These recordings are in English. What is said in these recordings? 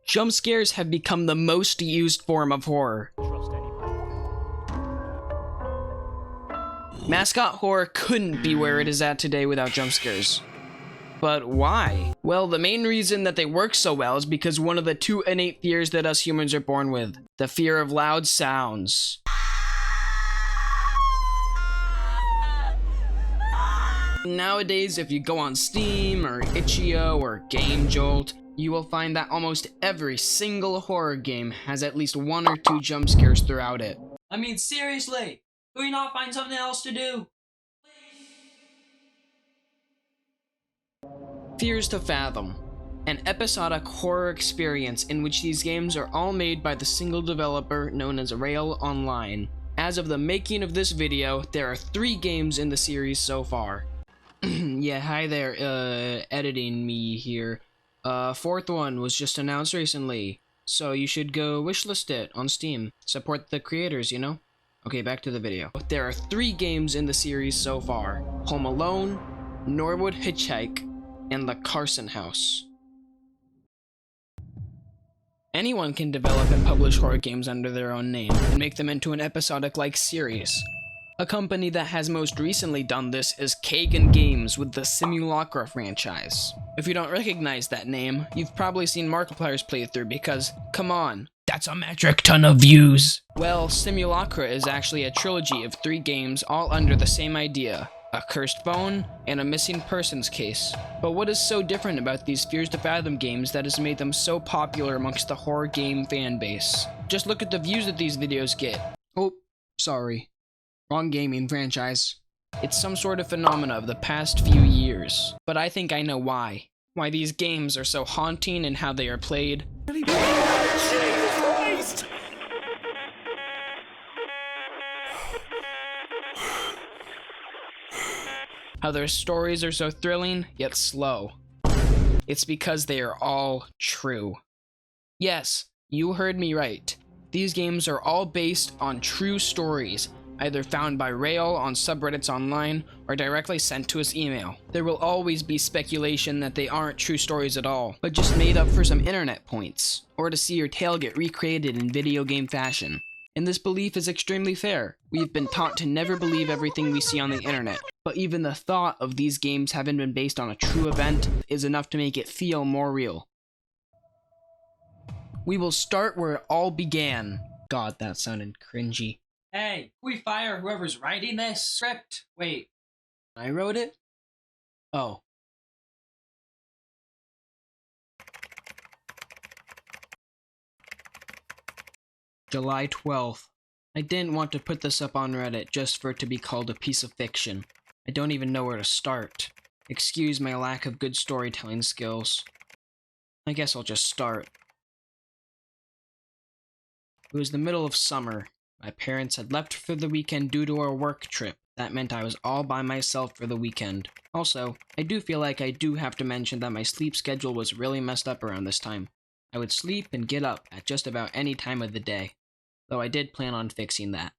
Jump scares have become the most used form of horror. Mascot horror couldn't be where it is at today without jump scares. But why? Well, the main reason that they work so well is because one of the two innate fears that us humans are born with. The fear of loud sounds. Nowadays, if you go on Steam or Itch.io or Game Jolt, you will find that almost every single horror game has at least one or two jump scares throughout it. I mean, seriously, could we not find something else to do? Fears to Fathom, an episodic horror experience in which these games are all made by the single developer known as Rail Online. As of the making of this video, there are 3 games in the series so far. Yeah, hi there, editing me here. 4th one was just announced recently, so you should go wishlist it on Steam. Support the creators, you know? Okay, back to the video. There are 3 games in the series so far: Home Alone, Norwood Hitchhike, and The Carson House. Anyone can develop and publish horror games under their own name and make them into an episodic-like series. A company that has most recently done this is Kagan Games with the Simulacra franchise. If you don't recognize that name, you've probably seen Markiplier's playthrough because, come on, that's a metric ton of views. Well, Simulacra is actually a trilogy of 3 games all under the same idea: a cursed phone, and a missing persons case. But what is so different about these Fears to Fathom games that has made them so popular amongst the horror game fan base? Just look at the views that these videos get. Oh, sorry. Wrong gaming franchise. It's some sort of phenomena of the past few years. But I think I know why. Why these games are so haunting and how they are played. Jesus Christ! How their stories are so thrilling, yet slow. It's because they are all true. Yes, you heard me right. These games are all based on true stories, either found by Rail on subreddits online or directly sent to his email. There will always be speculation that they aren't true stories at all, but just made up for some internet points, or to see your tale get recreated in video game fashion. And this belief is extremely fair. We've been taught to never believe everything we see on the internet, but even the thought of these games having been based on a true event is enough to make it feel more real. We will start where it all began. God, that sounded cringy. Hey, can we fire whoever's writing this script? Wait. I wrote it? Oh. July 12th. I didn't want to put this up on Reddit just for it to be called a piece of fiction. I don't even know where to start. Excuse my lack of good storytelling skills. I guess I'll just start. It was the middle of summer. My parents had left for the weekend due to a work trip. That meant I was all by myself for the weekend. Also, I do feel like I do have to mention that my sleep schedule was really messed up around this time. I would sleep and get up at just about any time of the day, though I did plan on fixing that.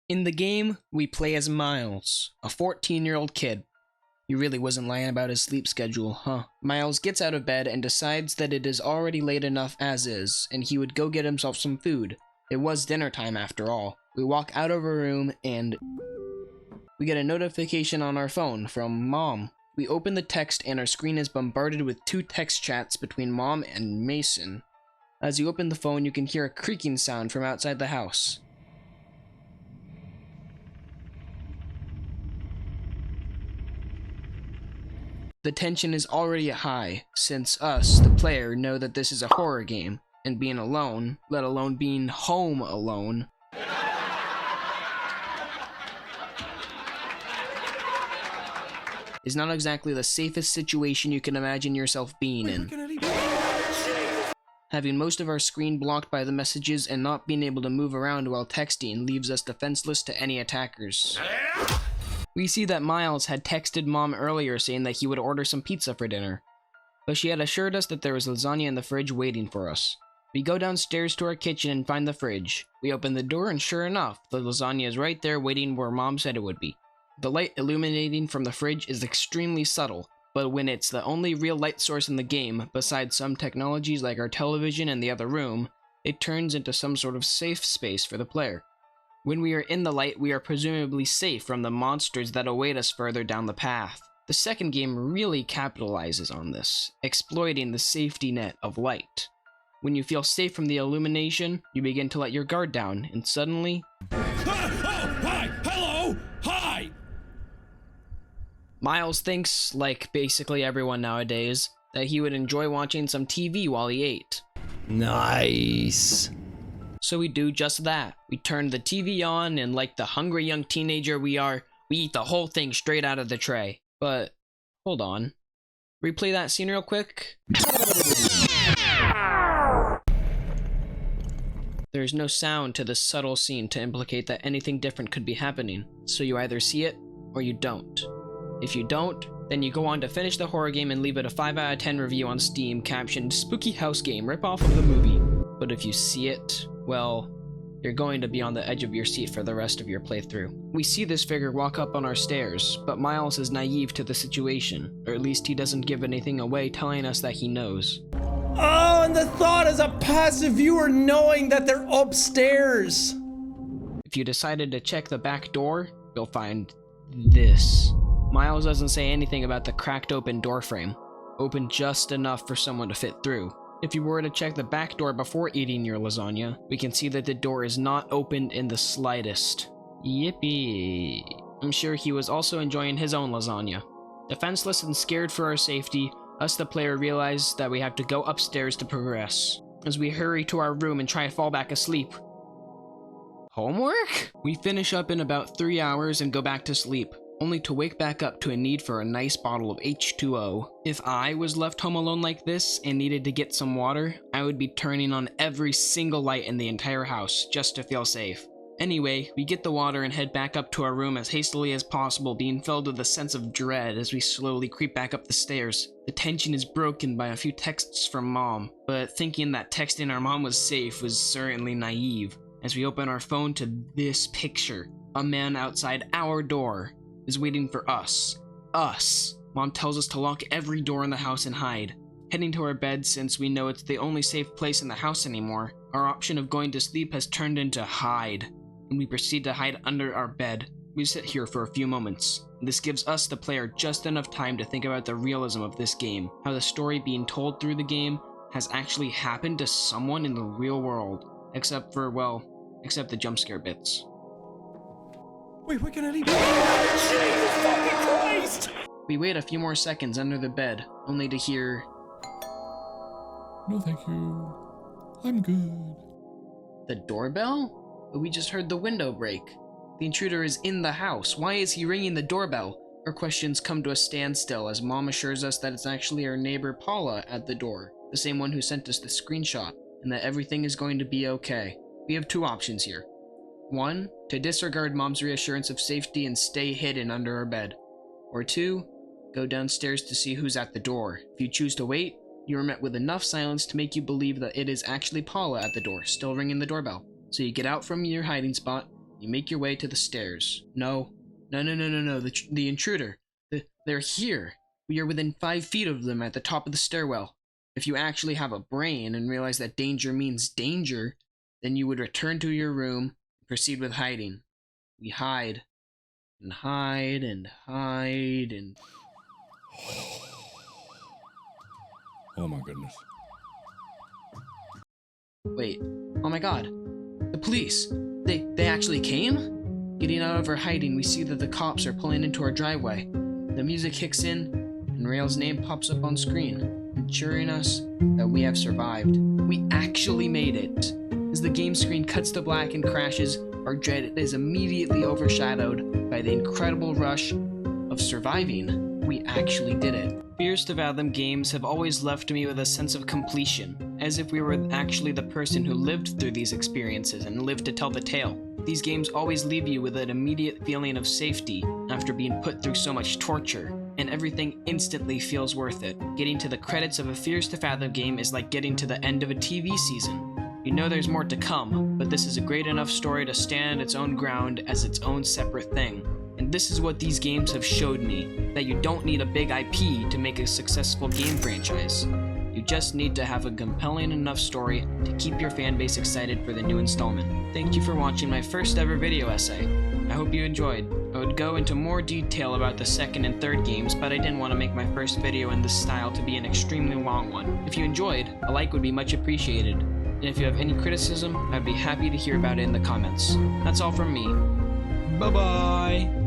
In the game, we play as Miles, a 14-year-old kid. He really wasn't lying about his sleep schedule, huh? Miles gets out of bed and decides that it is already late enough as is, and he would go get himself some food. It was dinner time after all. We walk out of a room and we get a notification on our phone from Mom. We open the text and our screen is bombarded with 2 text chats between Mom and Mason. As you open the phone, you can hear a creaking sound from outside the house. The tension is already high, since us, the player, know that this is a horror game, and being alone, let alone being home alone, is not exactly the safest situation you can imagine yourself being in. Having most of our screen blocked by the messages and not being able to move around while texting leaves us defenseless to any attackers. We see that Miles had texted Mom earlier saying that he would order some pizza for dinner, but she had assured us that there was lasagna in the fridge waiting for us. We go downstairs to our kitchen and find the fridge. We open the door and sure enough, the lasagna is right there waiting where Mom said it would be. The light illuminating from the fridge is extremely subtle, but when it's the only real light source in the game, besides some technologies like our television in the other room, it turns into some sort of safe space for the player. When we are in the light, we are presumably safe from the monsters that await us further down the path. The second game really capitalizes on this, exploiting the safety net of light. When you feel safe from the illumination, you begin to let your guard down, and suddenly... Hi! Hello! Hi! Miles thinks, like basically everyone nowadays, that he would enjoy watching some TV while he ate. Nice. So we do just that. We turn the TV on, and like the hungry young teenager we are, we eat the whole thing straight out of the tray. But, hold on. Replay that scene real quick. There's no sound to this subtle scene to implicate that anything different could be happening, so you either see it, or you don't. If you don't, then you go on to finish the horror game and leave it a 5 out of 10 review on Steam captioned Spooky House Game Ripoff of the Movie. But if you see it, well, you're going to be on the edge of your seat for the rest of your playthrough. We see this figure walk up on our stairs, but Miles is naive to the situation, or at least he doesn't give anything away telling us that he knows. Oh, and the thought as a passive viewer knowing that they're upstairs. If you decided to check the back door, you'll find this. Miles doesn't say anything about the cracked open door frame, open just enough for someone to fit through. If you were to check the back door before eating your lasagna, we can see that the door is not opened in the slightest. Yippee. I'm sure he was also enjoying his own lasagna. Defenseless and scared for our safety, us the player realize that we have to go upstairs to progress. As we hurry to our room and try to fall back asleep. Homework? We finish up in about 3 hours and go back to sleep, only to wake back up to a need for a nice bottle of H2O. If I was left home alone like this and needed to get some water, I would be turning on every single light in the entire house just to feel safe. Anyway, we get the water and head back up to our room as hastily as possible, being filled with a sense of dread as we slowly creep back up the stairs. The tension is broken by a few texts from Mom, but thinking that texting our mom was safe was certainly naive. As we open our phone to this picture, a man outside our door is waiting for us. Us! Mom tells us to lock every door in the house and hide. Heading to our bed since we know it's the only safe place in the house anymore, our option of going to sleep has turned into hide. And we proceed to hide under our bed. We sit here for a few moments. This gives us, the player, just enough time to think about the realism of this game, how the story being told through the game has actually happened to someone in the real world. Except the jump scare bits. Wait, what can I leave? Jesus fucking Christ! We wait a few more seconds under the bed, only to hear... No, thank you. I'm good. The doorbell? But we just heard the window break. The intruder is in the house. Why is he ringing the doorbell? Our questions come to a standstill as Mom assures us that it's actually our neighbor Paula at the door, the same one who sent us the screenshot, and that everything is going to be okay. We have two options here. One, to disregard Mom's reassurance of safety and stay hidden under our bed. Or two, go downstairs to see who's at the door. If you choose to wait, you are met with enough silence to make you believe that it is actually Paula at the door, still ringing the doorbell. So you get out from your hiding spot, you make your way to the stairs. No, the intruder. They're here. We are within 5 feet of them at the top of the stairwell. If you actually have a brain and realize that danger means danger, then you would return to your room and proceed with hiding. We hide, and hide, and hide, and... Oh my goodness. Wait, oh my god. The police! They actually came? Getting out of our hiding, we see that the cops are pulling into our driveway. The music kicks in, and Rael's name pops up on screen, ensuring us that we have survived. We actually made it. As the game screen cuts to black and crashes, our dread is immediately overshadowed by the incredible rush of surviving. we actually did it. Fears to Fathom games have always left me with a sense of completion, as if we were actually the person who lived through these experiences and lived to tell the tale. These games always leave you with an immediate feeling of safety after being put through so much torture, and everything instantly feels worth it. Getting to the credits of a Fears to Fathom game is like getting to the end of a TV season. You know there's more to come, but this is a great enough story to stand its own ground as its own separate thing. And this is what these games have showed me, that you don't need a big IP to make a successful game franchise. You just need to have a compelling enough story to keep your fanbase excited for the new installment. Thank you for watching my first ever video essay. I hope you enjoyed. I would go into more detail about the second and third games, but I didn't want to make my first video in this style to be an extremely long one. If you enjoyed, a like would be much appreciated. And if you have any criticism, I'd be happy to hear about it in the comments. That's all from me. Bye-bye!